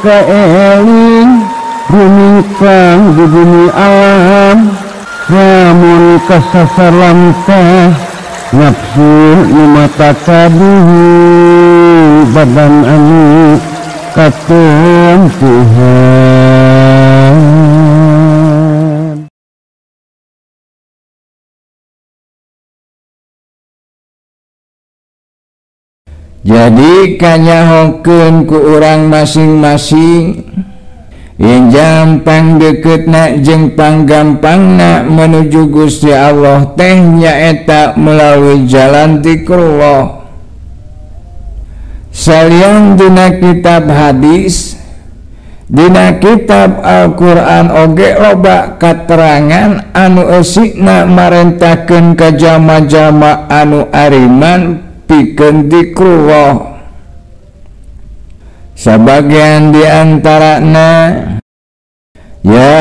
kaeling rumingkang di bumi alam namun kasasar lamtah nafsu nu mata kaduhu badan anu katon Tuhan. Jadi kanyahokeun ku urang masing-masing yang jampang deketna jeung panggampangna menuju Gusti Allah teh nyaeta melalui jalan zikrullah. Salian dina kitab hadis, dina kitab Al-Qur'an oge loba katerangan anu eusikna marentakeun ka jalma-jalma anu ariman pikeun zikrullah. Sebagian diantarana ya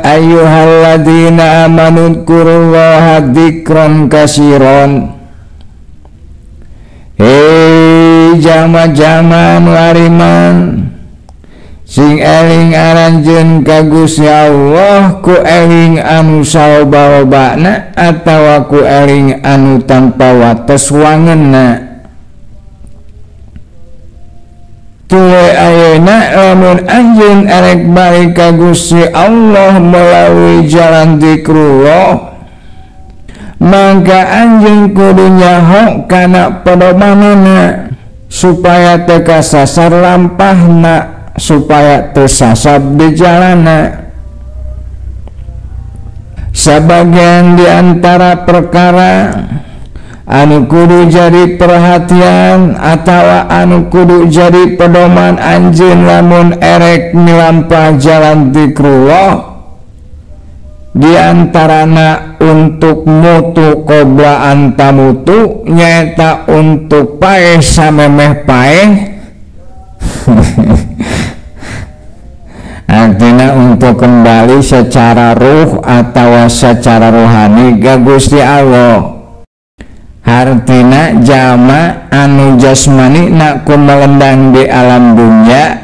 ayyuhalladzina amanu dzkurullaha dzikran katsiran. Hei jalma-jalma anu ariman sing eling aranjeun ka Gusti Allah ku eling anu saloba-lobana atawa ku eling anu tanpa wates wangeunna. Tuluy ayeuna lamun anjeun arek balik ka Gusti Allah melalui jalan zikrullah, maka anjeun kudu nyaho kana pedomanana supaya teu kasasar lampahna, supaya teu sasab di jalanna. Sebagian di antara perkara anu kudu jadi perhatian atawa anu kudu jadi pedoman anjeun lamun erek milampah jalan zikrullah, diantarana untuk mutu qobla antamutu nyaeta untuk paeh samemeh paeh artinya untuk kembali secara ruh atau secara rohani ka Gusti Allah. Artina jalma anu jasmani nak kumelendang di alam dunia,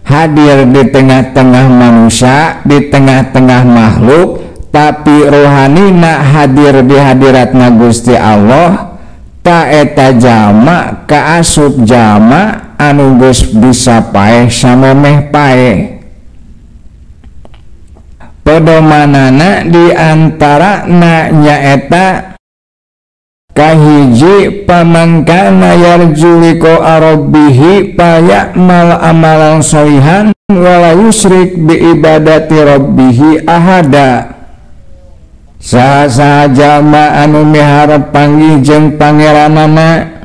hadir di tengah-tengah manusia, di tengah-tengah makhluk, tapi rohani nak hadir di hadiratna Gusti Allah. Ta eta jalma kaasup jalma anu geus bisa paeh samemeh paeh. Pedomanana di antara nyaeta kahiji pamangkana yarju liqa rabbihi payamal amalan sholihan wala yusyrik bi ibadati rabbihi ahada. Saha jalma anu miharep panggih jeung pangeranana,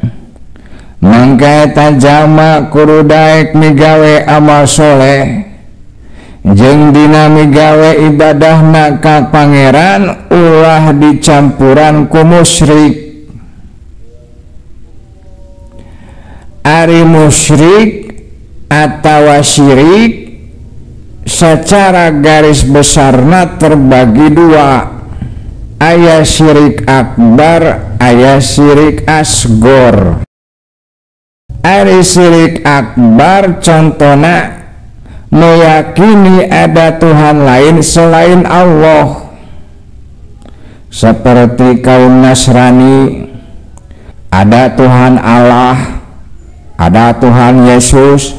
mangka eta jalma kudu daek migawe amal soleh jeung dina migawe ibadahna ka pangeran ulah dicampuran ku musyrik. Ari musyrik atawa syirik secara garis besarna terbagi dua, aya syirik akbar, aya syirik asgor. Ari syirik akbar contona meyakini ada Tuhan lain selain Allah, seperti kaum Nasrani ada Tuhan Allah, ada Tuhan Yesus.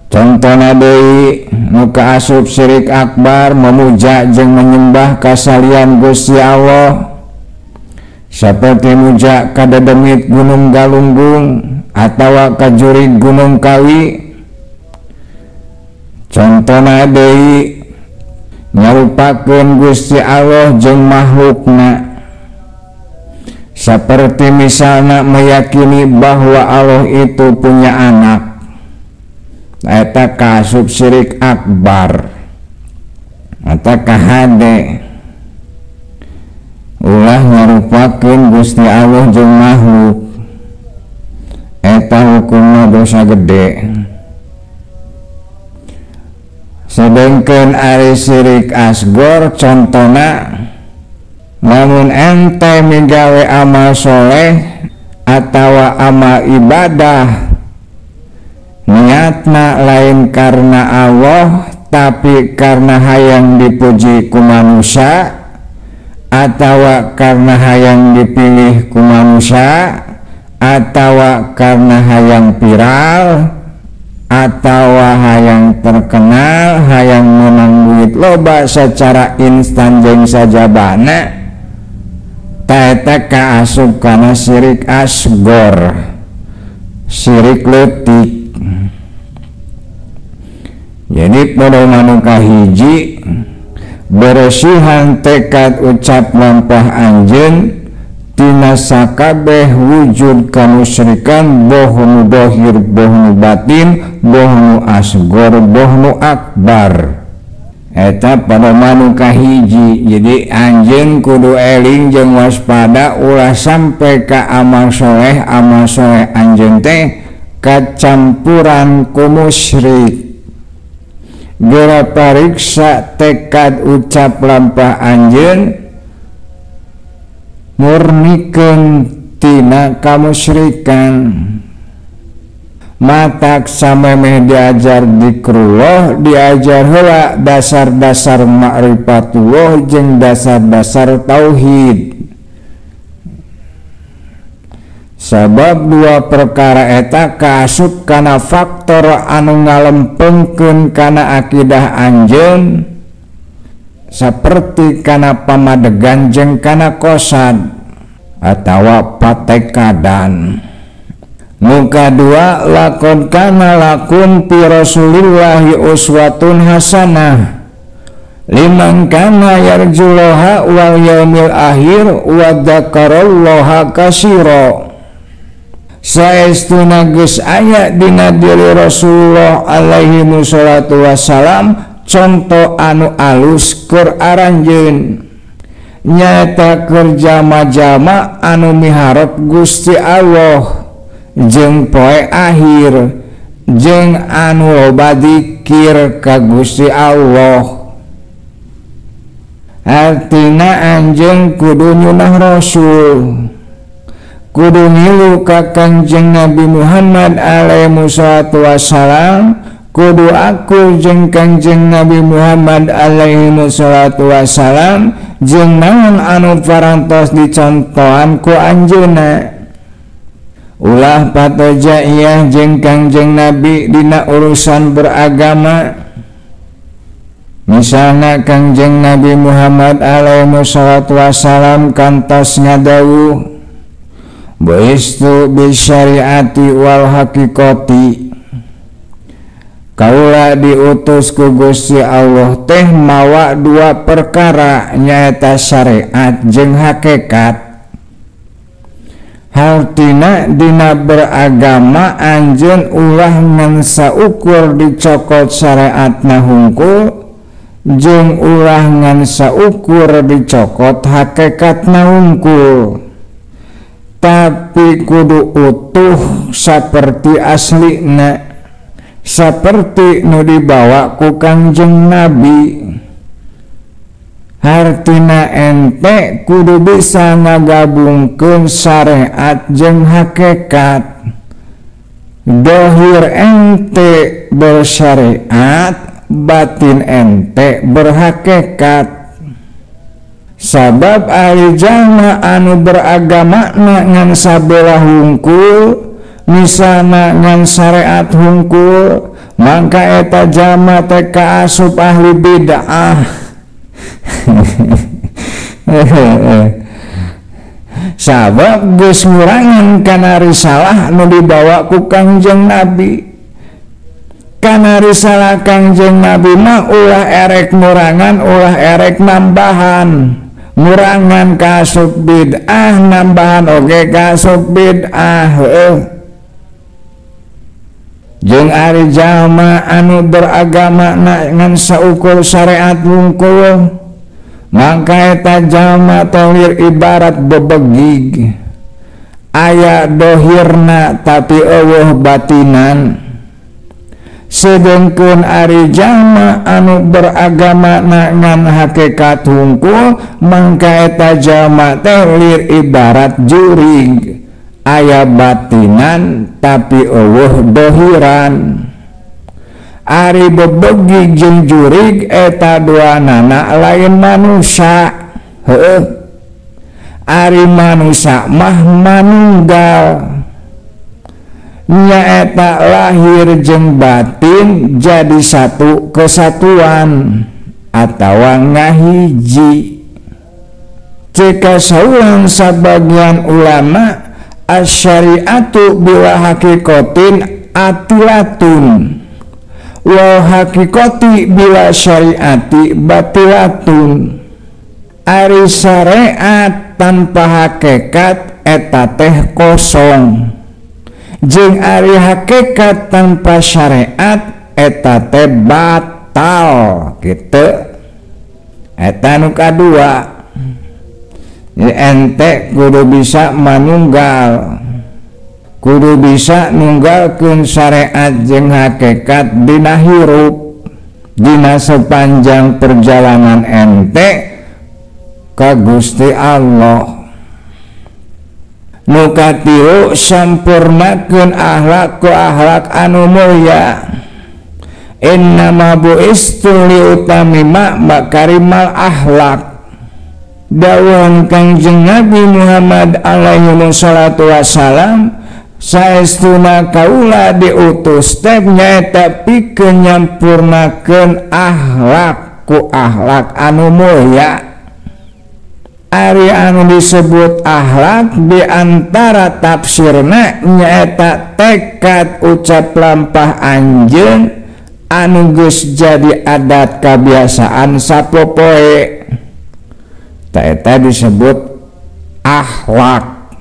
Contohna deui nu kaasup syirik akbar memuja jeung menyembah kasalian Gusti Allah, seperti muja ka dedemit Gunung Galunggung atawa ka jurig Gunung Kawi. Contohna deui nyarupakeun Gusti Allah jeung makhlukna, seperti misalnya meyakini bahwa Allah itu punya anak. Eta kaasup syirik akbar, eta kahade ulah nyarupakeun Gusti Allah jeung makhluk. Eta hukumna dosa gede. Sedengkeun ari syirik asgor contona namun ente migawe amal soleh atawa amal ibadah niatna lain karena Allah tapi karena hayang dipuji ku manusia, atawa karena hayang dipilih ku manusia, atawa karena hayang viral, atawa hayang terkenal, hayang menang duit loba secara instan jeung sajabana, taeta kaasup kana syirik asgor, syirik leutik. Jadi pada manuka hiji beresihan tekad ucap lampah anjeun tina sakabeh wujud kamusyrikan, boh nu dohir, boh nu batin, boh nu asgor, boh nu akbar. Eta pada manuka hiji. Jadi anjeun kudu eling jeung waspada ulah sampai ka amal soleh anjeun teh kacampuran ku musyrik. Gera pariksa tekad ucap lampah anjeun murnikeun tina kamusyrikan. Matak samemeh diajar zikrullah, diajar heula dasar-dasar ma'rifatullah jeung dasar-dasar tauhid. Sabab dua perkara eta kaasup kana faktor anu ngalempengkeun kana akidah anjeun, saperti kana pamadegan jeung kana kosad atawa patekadan. Nu kadua, lakon kana lakum fi rasulillahi uswatun hasanah liman kana yarjullaha wal yaumil akhir wa dzakarallaha katsira. Saestuna geus aya dina diri Rasulullah alaihi wassalatu wassalam contoh anu alus keur aranjeun, nyaeta keur jama-jama anu miharep Gusti Allah jeung poe akhir, jeung anu loba dzikir ka Gusti Allah. Artina anjeun kudu nyunah Rasul, kudu ngilu ka Kangjeng Nabi Muhammad alaihi wassalatu wassalam, kudu aku jeung Kangjeng Nabi Muhammad alaihi wassalatu wassalam, jeung naon anu parantos dicontohan ku anjeunna. Ulah patojaiyah jeung Kangjeng Nabi dina urusan beragama. Misalna Kangjeng Nabi Muhammad alaihi wassalatu wassalam kantos ngadawuh, Buistu bisyariati wal haqiqati, kaula diutus ku Gusti Allah teh mawa dua perkara, nyaeta syariat jeung hakikat. Hartina dina beragama anjeun ulah ngan saukur dicokot syariatna hungkul, jeung ulah ngan saukur dicokot hakikatna hungkul. Tapi kudu utuh saperti aslina, saperti nu dibawa ku Kangjeng Nabi. Hartina ente kudu bisa ngagabungkeun syariat jeung hakikat. Dohir ente bersyariat, batin ente berhakikat. Sabab ari jalma anu beragama ngan sabelah hungkul, misalna ngan syariat hungkul, maka eta jalma teh kaasup ahli bid'ah. Sabab geus ngurangan kana risalah nu dibawa ku Kangjeng Nabi. Kana risalah Kangjeng Nabi mah ulah erek ngurangan, ulah erek nambahan. Ngurangan kaasup bid'ah, nambahan oge kaasup bid'ah. Jeung ari jalma anu beragama ngan saukur syariat hungkul, maka eta jalma tohir ibarat bebegig, aya dohirna tapi eueuh batinan. Sedengkeun ari jalma anu beragama ngan hakikat hungkul, maka eta jalma teh lir ibarat jurig, aya batinan tapi eueuh dohiran. Ari bebegi jeung jurig eta duanana lain manusia. Heueuh. Ari manusia mah manunggal, nyaeta lahir jeung batin jadi satu kesatuan atawa ngahiji. Ceka saulang sabagian ulama, asyariatu bila hakikotin atilatun wal hakikoti bila syariati batilatun. Ari syariat tanpa hakikat eta teh kosong, jeung ari hakikat tanpa syariat eta teh batal kitu. Eta nu kadua. Jadi ente kudu bisa manunggal, kudu bisa nunggalkeun syariat jeung hakikat dina hirup, dina sepanjang perjalanan ente ka Gusti Allah. Nu katilu sampurnakeun akhlak ku akhlak anu mulya. Innama bu'istu liutamima makarimal akhlak. Dawuhan Kangjeng Nabi Muhammad alaihi wassalatu wassalam, saestuna kaula diutus teh nyaeta pikeun nyampurnakeun akhlak ku akhlak anu mulya. Ari anu disebut akhlak diantara tafsirna nyaeta tekad ucap lampah anjeun anu geus jadi adat kabiasaan sapopoe. Eta disebut akhlak.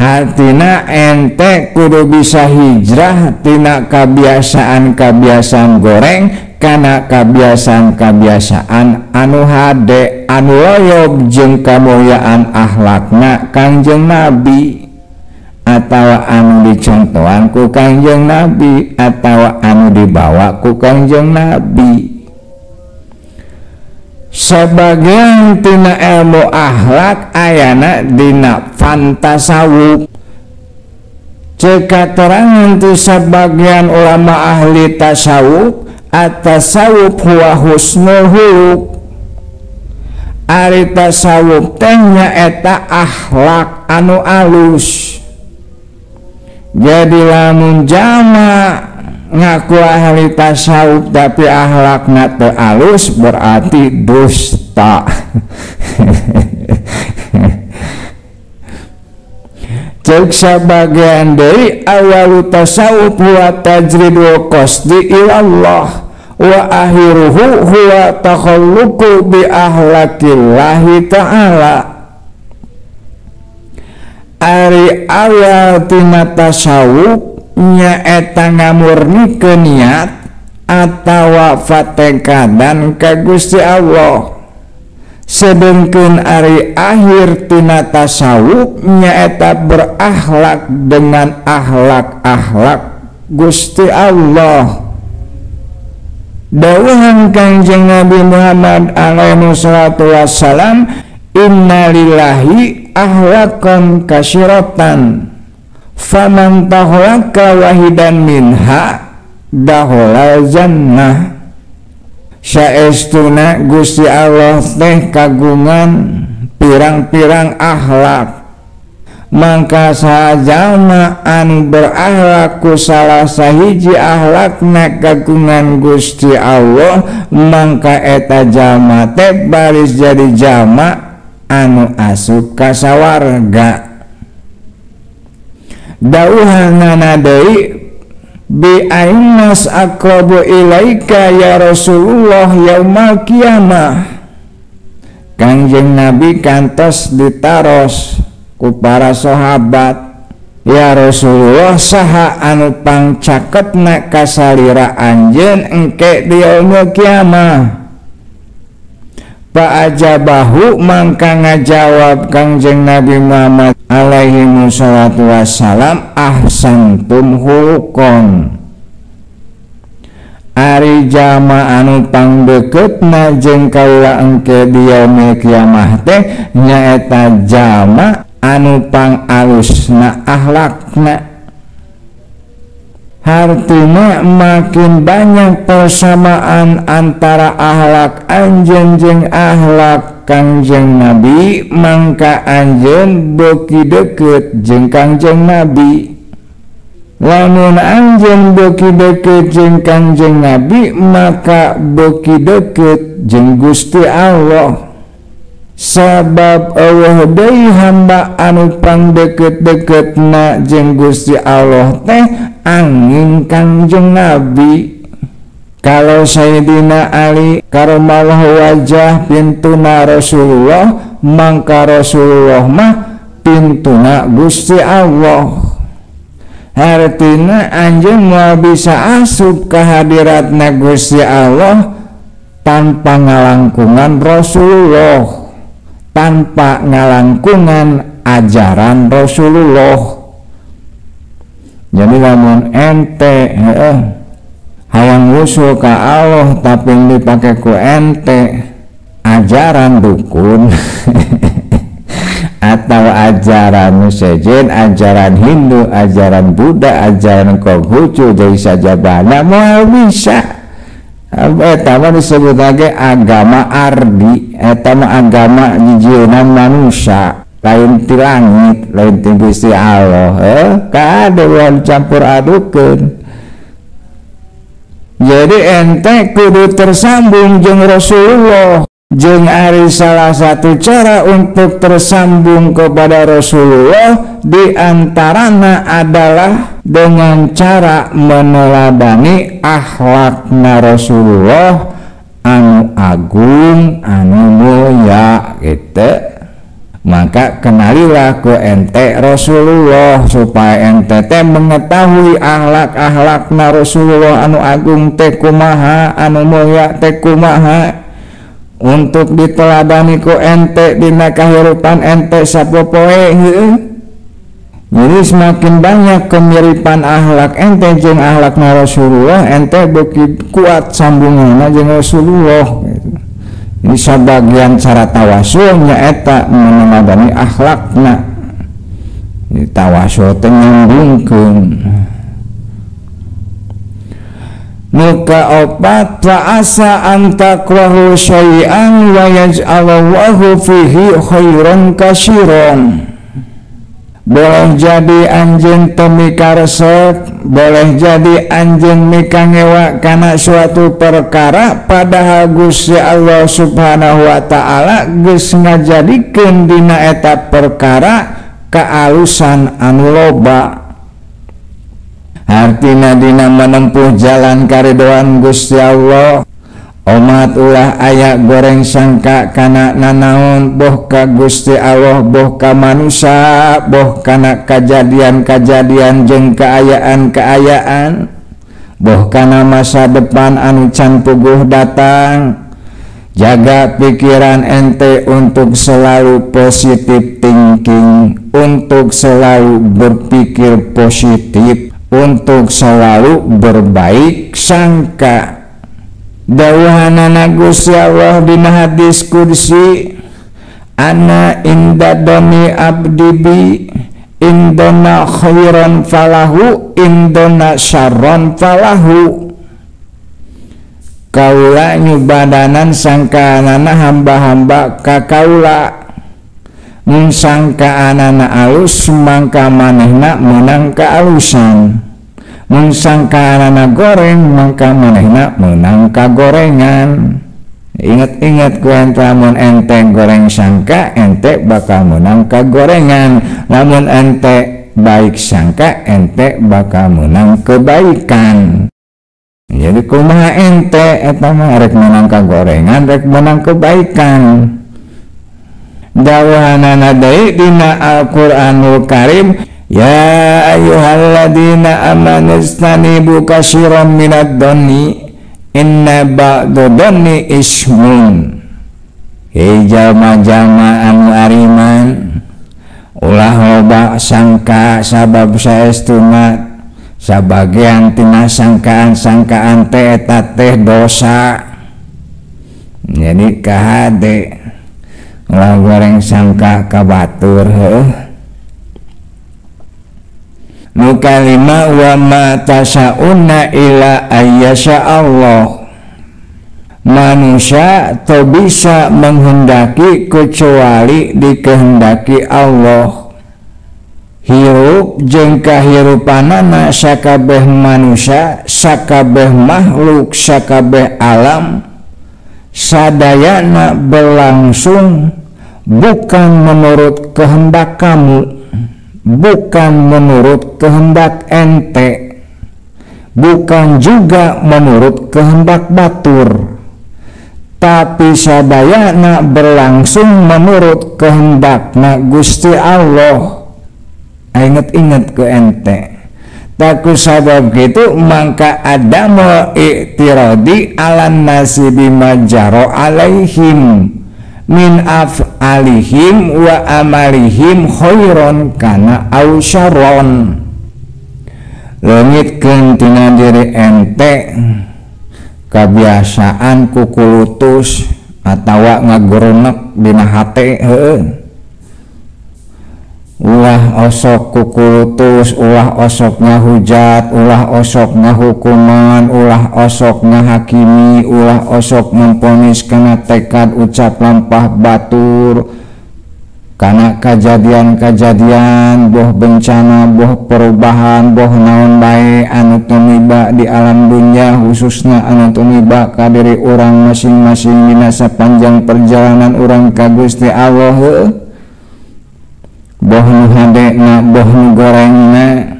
Artina ente kudu bisa hijrah tina kebiasaan-kebiasaan goreng kana kebiasaan-kebiasaan anu hade anu loyob jeung kamulyaan akhlakna Kangjeng Nabi, atawa anu dicontohan ku Kangjeng Nabi, atawa anu dibawa ku Kangjeng Nabi. Sebagian tina ilmu akhlak ayana dina fantasawuf. Cek terangan tu sebagian ulama ahli tasawuf, at-tasawuf huwa husnul huluk. Ari tasawuf teh nyaeta akhlak anu alus. Jadi lamun jama ngaku ahli tasawuf tapi akhlakna teu alus berarti dusta. Cek sabagian deui awalu tasawuf huwa tajridul qasdi ilallah wa akhiruhu huwa takhalluqu bi ahlakillahi ta'ala. Ari awal tina tasawuf nyaeta ngamurnikeun niat atawa fatekadan ka Gusti Allah. Sedengkeun ari akhir tina tasawuf nyaeta berakhlak dengan akhlak-akhlak Gusti Allah. Dawuhan Kangjeng Nabi Muhammad alaihi wassalatu wassalam, innalillahi akhlaqan kasyiratan faman tahlaka wahidan minha daholal jannah. Saestuna Gusti Allah teh kagungan pirang-pirang akhlak, mangka sajalma anu berakhlak ku salah sahiji akhlakna kagungan Gusti Allah, mangka eta jalma teh baris jadi jalma anu asup ka sawarga. Dawuhanana deui, bi ainas aqrabu ilaika ya Rasulullah yaumal qiyamah. Kangjeng Nabi kantos ditaros ku para sahabat, ya Rasulullah saha anu pangcaketna ka salira anjeun engke di yaumul qiyamah. Fa'ajabahu mangka ngajawab Kangjeng Nabi Muhammad alaihi wassalatu wassalam, ahsantum hulukon. Ari jama anu pangdeketna jeung kaula engke di yaumil kiamah teh nyaeta jama anu pangalusna akhlakna. Hartina makin banyak persamaan antara akhlak anjeun jeung akhlak Kangjeng Nabi, mangka anjeun beuki deukeut jeung Kangjeng Nabi. Lamun anjeun beuki deukeut jeung Kangjeng Nabi, maka beuki deukeut jeung Gusti Allah. Sabab Allah deui hamba anu pangdeukeut-deukeutna jeung Gusti Allah teh angin Kangjeng Nabi. Kalau Sayyidina Ali karamallahu wajah pintuna Rasulullah, mangka Rasulullah mah pintuna Gusti Allah. Artina anjeun moal bisa asup ka hadiratna Gusti Allah tanpa ngalangkungan Rasulullah, tanpa ngalangkungan ajaran Rasulullah. Jadi lamun ente hayang usul ka Allah tapi dipake ku ente ajaran dukun atau ajaran sejen, ajaran Hindu, ajaran Buddha, ajaran Konghucu, jadi saja bana moal bisa. Eta mah disebut lagi agama ardi, eta mah agama jijieun manusia, lain ti langit, lain ti Gusti Allah. Kada ulah campur adukeun. Jadi ente kudu tersambung jeung Rasulullah. Jeung ari salah satu cara untuk tersambung kepada Rasulullah diantaranya adalah dengan cara meneladani akhlakna Rasulullah anu agung, anu mulia gitu. Maka kenalilah ku ente Rasulullah supaya ente teh mengetahui akhlak-akhlakna Rasulullah anu agung teh kumaha, anu mulia teh kumaha, untuk diteladani ku ente dina kahirupan ente sapopoe. Jadi semakin banyak kemiripan akhlak ente jeung akhlakna Rasulullah, ente beuki kuat sambunganna jeung Rasulullah gitu. Ini sebagian cara tawasulnya eta meneladani akhlakna. Ini tawasul teh nyambungkeun. Muka opat fa'asa antakrahu syai'an wa yaj'alallahu fihi khairan katsiran. Boleh jadi anjeun teu mikaresep, boleh jadi anjeun mikangewa kana suatu perkara, padahal Gusti Allah Subhanahu wa taala geus ngajadikeun dina eta perkara kaalusan anu loba. Artina dina menempuh jalan karidoan Gusti Allah, umat ulah aya goreng sangka kana nanaon, boh ka Gusti Allah, boh ka manusia, boh kana kajadian-kajadian jeung kaayaan-kaayaan, boh kana masa depan anu can puguh datang. Jaga pikiran ente untuk selalu positif thinking, untuk selalu berpikir positif, untuk selalu berbaik sangka. Dawuhanana Gusti Allah dina hadis qudsi, ana inda doni abdi bi indona khairan falahu indona syarran falahu. Kaula nyubadanan sangkaanana hamba-hamba ka kaula, mun sangkaanana alus mangka manehna meunang kaalusan, mun sangkaanana goreng mangka manehna meunang kagorengan. Ingat-ingat ku ente, lamun ente goreng sangka ente bakal meunang kagorengan, lamun ente baik sangka ente bakal meunang kebaikan. Jadi kumaha ente eta mah rek meunang kagorengan, rek meunang kebaikan. Dawuhanana deui dina Al-Qur'anul Karim, ya ayyuhalladzina amanu istanibu katsiran minad dhanni inna ba'da dhanni ismun. Hei jalma-jalma anu ariman, ulah loba sangka sabab saestuna sabagian tina sangkaan-sangkaan teh eta teh dosa. Jadi kahade ulah goreng sangka ka batur heuh. Nu kalima wa ma tasyauna illa ayyasha Allah. Manusia teu bisa menghendaki kecuali dikehendaki Allah. Hirup jeung kahirupanana sakabeh manusia, sakabeh makhluk, sakabeh alam sadayana berlangsung bukan menurut kehendak kamu, bukan menurut kehendak ente, bukan juga menurut kehendak batur, tapi sadayana berlangsung menurut kehendakna Gusti Allah. Ingat-ingat ke ente. Taku sabab gitu maka adamu i'tiradi alan nasi bima jaro alaihim min af'alihim wa amalihim khairon kana au syarron. Leungitkeun tina diri ente kebiasaan kukulutus atawa ngagurunek dina hate heueuh. Ulah osok kukulutus, ulah osok ngahujat, ulah osok ngahukuman, ulah osok ngahakimi, ulah osok memponis kana tekad ucap lampah batur, kana kajadian-kajadian boh bencana, boh perubahan, boh naon bae anu tumiba di alam dunia, khususna anu tumiba ka diri urang masing-masing dina sapanjang perjalanan urang ka Gusti Allah. Boh nu hadena, boh nu gorengna,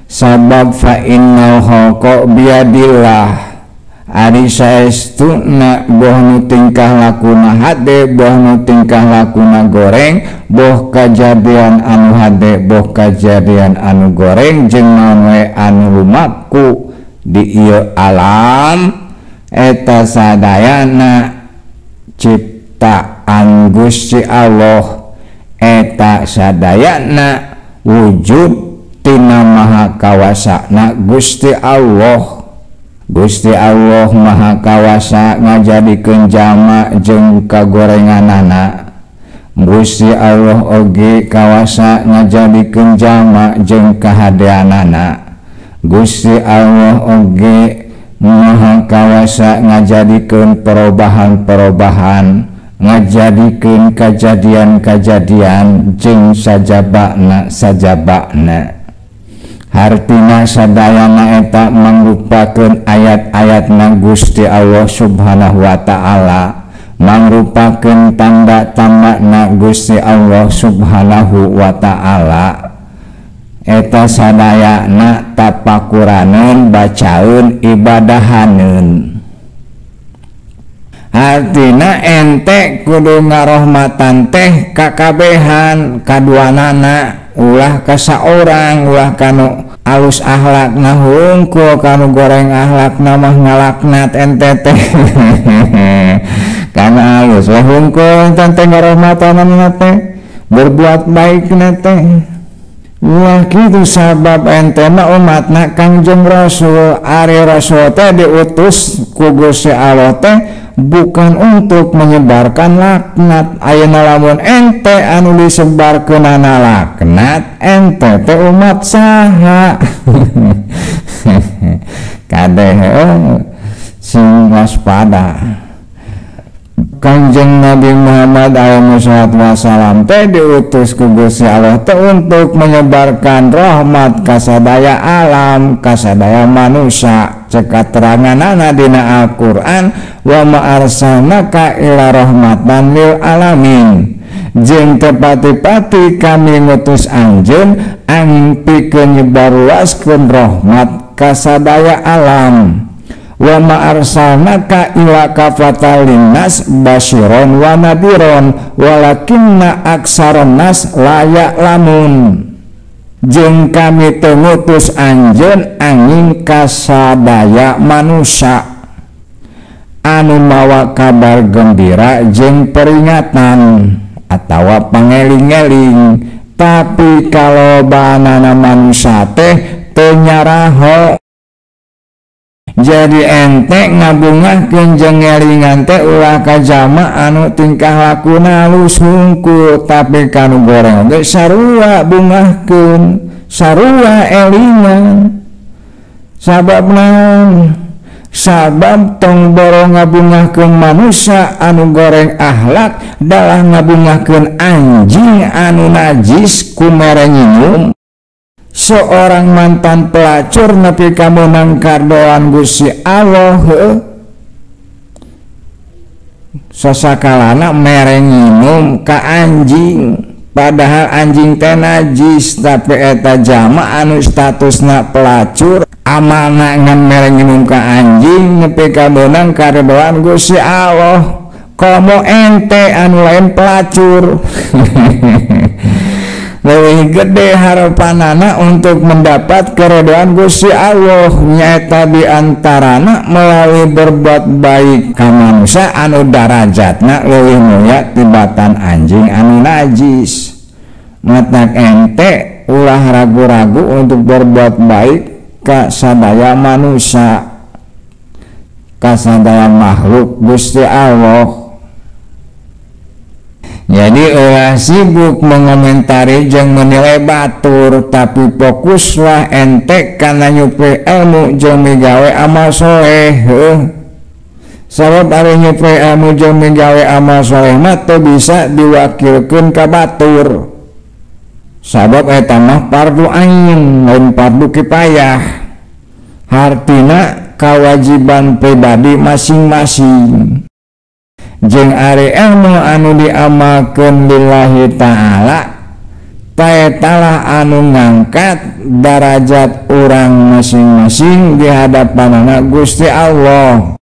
sabab fa innal khalqa biadillah. Ari saestuna boh nu tingkah lakuna hade, boh nu tingkah lakuna goreng, boh kajadian anu hade, boh kajadian anu goreng jeung naon we anu lumaku di ieu alam eta sadayana ciptaan Gusti Allah. Eta sadayana wujud tina maha kawasana Gusti Allah. Gusti Allah maha kawasa ngajadikeun jalma jeung kagorenganana. Gusti Allah oge kawasa ngajadikeun jalma jeung kahadeanana. Gusti Allah oge maha kawasa ngajadikeun perubahan-perubahan, ngajadikeun kajadian-kajadian jeung sajabana. Hartina sadayana eta mangrupakeun ayat-ayatna Gusti Allah Subhanahu wa taala, mangrupakeun tanda-tandana Gusti Allah Subhanahu wa taala. Eta sadayana tapakuraneun, bacaeun, ibadahaneun. Artina ente kudu ngarohmatan teh kakabehan kaduanana, ulah ka saorang, ulah kanu alus akhlakna hungkul, kanu goreng akhlakna mah ngalaknat ente teh. Kana alus we hungkul teh ngarohmatanan teh, berbuat baik teh. Ulah kitu sabab ente mah umatna Kangjeng Rasul. Ari Rasul teh diutus ku Gusti Allah teh bukan untuk menyebarkan laknat. Ayeuna lamun ente anu disebarkeunana laknat, ente teh umat saha? Kadeh sing waspada. Kanjeng Nabi Muhammad alaihi wasallam teh diutus ku Gusti Allah teh untuk menyebarkan rahmat ka sadaya alam, ka sadaya manusia. Cek teranganana dina Al-Qur'an, wa ma arsalnaka ila rahmatan lil alamin. Jeung tepati-pati kami ngutus anjeun angin pikeun nyebarluaskeun rahmat ka sadaya alam. Wa ma arsalnaka ila kafatal linnas basyiron wa nadiron walakinna aksaron nas la ya'lamun. Jeung kami teu ngutus anjeun angin ka sadaya manusia anu mawa kabar gembira jeung peringatan atawa pangeling-eling, tapi kalobanana manusia teh teu nyaraho. Jadi ente ngabungahkeun jeung ngelingan teh ulah ka jalma anu tingkah lakuna halus hungkul, tapi kanu goreng ge sarua bungahkeun, sarua elingan sabab naon sabab tong borong ngabungahkeun manusia anu goreng akhlak dalah ngabungahkeun anjing anu najis ku mere nginum. Seorang mantan pelacur nepi ka meunang kardoan Gusti Allah sasakalana mere nginum ka anjing, padahal anjing teh najis, tapi eta jama anu statusna pelacur amalna ngan mere nginum ka anjing nepi ka meunang kardoan Gusti Allah. Komo ente anu lain pelacur leuwih gede harapanana untuk mendapat keridhaan Gusti Allah, nyaeta diantarana melalui berbuat baik ka manusia anu darajatna leuwih mulia tibatan anjing anu najis. Matak ente ulah ragu-ragu untuk berbuat baik ka sadaya manusia, ka sadaya makhluk Gusti Allah. Jadi ulah sibuk mengomentari jeung menilai batur, tapi fokuslah ente kana nyupri ilmu jeung migawe amal soleh. Sabab ari nyupri ilmu jeung migawe amal soleh mah teu bisa diwakilkeun ka batur. Sabab eta mah fardu ain lain fardu kifayah. Hartina kewajiban pribadi masing-masing. Jeung ari ilmu anu diamalkeun lillahi ta'ala taetalah anu ngangkat darajat urang masing-masing di hadapanana Gusti Allah.